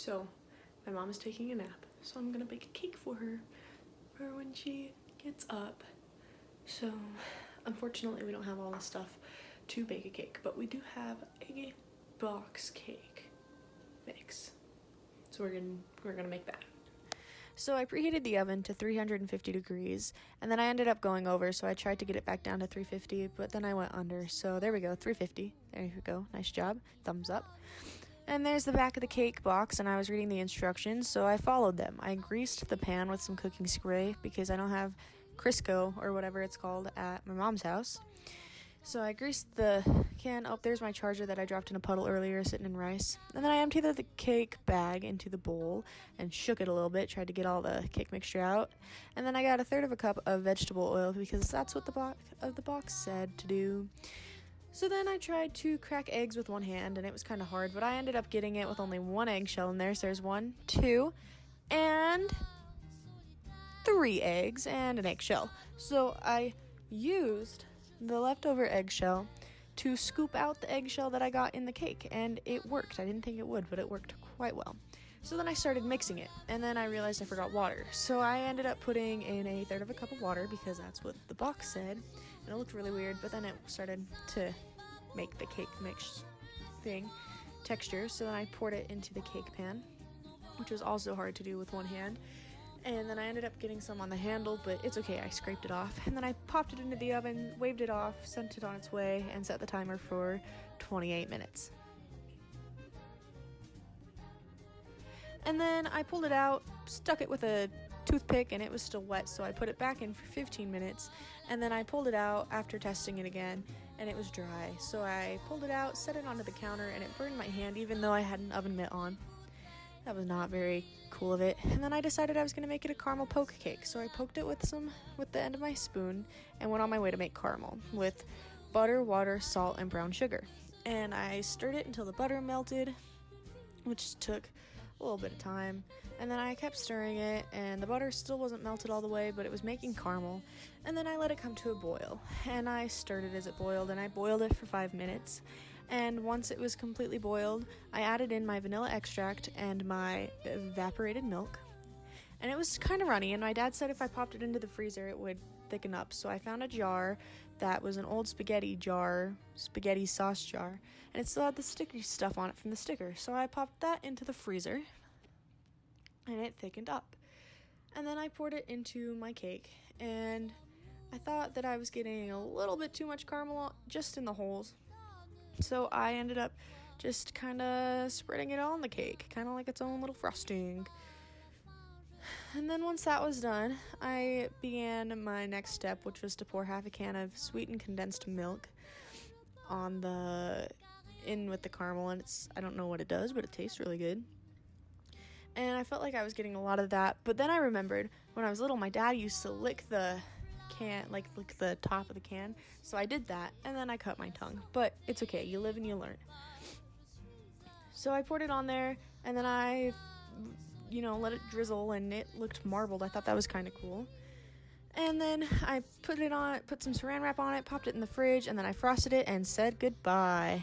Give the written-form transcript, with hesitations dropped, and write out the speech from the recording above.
So my mom is taking a nap, so I'm gonna bake a cake for her for when she gets up. So unfortunately we don't have all this stuff to bake a cake, but we do have a box cake mix. So we're gonna make that. So I preheated the oven to 350 degrees, and then I ended up going over, so I tried to get it back down to 350, but then I went under. So there we go, 350. There you go. Nice job. Thumbs up. And there's the back of the cake box, and I was reading the instructions, so I followed them. I greased the pan with some cooking spray because I don't have Crisco or whatever it's called at my mom's house. So I greased the can. Oh, there's my charger that I dropped in a puddle earlier sitting in rice. And then I emptied the cake bag into the bowl and shook it a little bit, tried to get all the cake mixture out. And then I got 1/3 cup of vegetable oil because that's what the box said to do. So then I tried to crack eggs with one hand, and it was kind of hard, but I ended up getting it with only one eggshell in there. So there's 1, 2, and 3 eggs and an eggshell. So I used the leftover eggshell to scoop out the eggshell that I got in the cake, and it worked. I didn't think it would, but it worked quite well. So then I started mixing it, and then I realized I forgot water. So I ended up putting in 1/3 cup of water because that's what the box said, and it looked really weird, but then it started to make the cake mix texture. So then I poured it into the cake pan, which was also hard to do with one hand. And then I ended up getting some on the handle, but it's okay, I scraped it off. And then I popped it into the oven, waved it off, sent it on its way, and set the timer for 28 minutes. And then I pulled it out, stuck it with a toothpick, and it was still wet, so I put it back in for 15 minutes. And then I pulled it out after testing it again, and it was dry. So I pulled it out, set it onto the counter, and it burned my hand even though I had an oven mitt on. That was not very cool of it. And then I decided I was going to make it a caramel poke cake. So I poked it with the end of my spoon and went on my way to make caramel with butter, water, salt, and brown sugar. And I stirred it until the butter melted, which took a little bit of time. And then I kept stirring it, and the butter still wasn't melted all the way, but it was making caramel. And then I let it come to a boil, and I stirred it as it boiled, and I boiled it for 5 minutes. And once it was completely boiled, I added in my vanilla extract and my evaporated milk. And it was kind of runny, and my dad said if I popped it into the freezer, it would thicken up. So I found a jar that was an old spaghetti sauce jar, and it still had the sticky stuff on it from the sticker. So I popped that into the freezer, and it thickened up. And then I poured it into my cake, and I thought that I was getting a little bit too much caramel just in the holes. So I ended up just kind of spreading it on the cake, kind of like its own little frosting. And then once that was done, I began my next step, which was to pour half a can of sweetened condensed milk in with the caramel, and I don't know what it does, but it tastes really good. And I felt like I was getting a lot of that, but then I remembered when I was little, my dad used to lick the can, lick the top of the can, so I did that, and then I cut my tongue, but it's okay, you live and you learn. So I poured it on there, and then I let it drizzle, and it looked marbled. I thought that was kind of cool. And then I put some saran wrap on it, popped it in the fridge, and then I frosted it and said goodbye.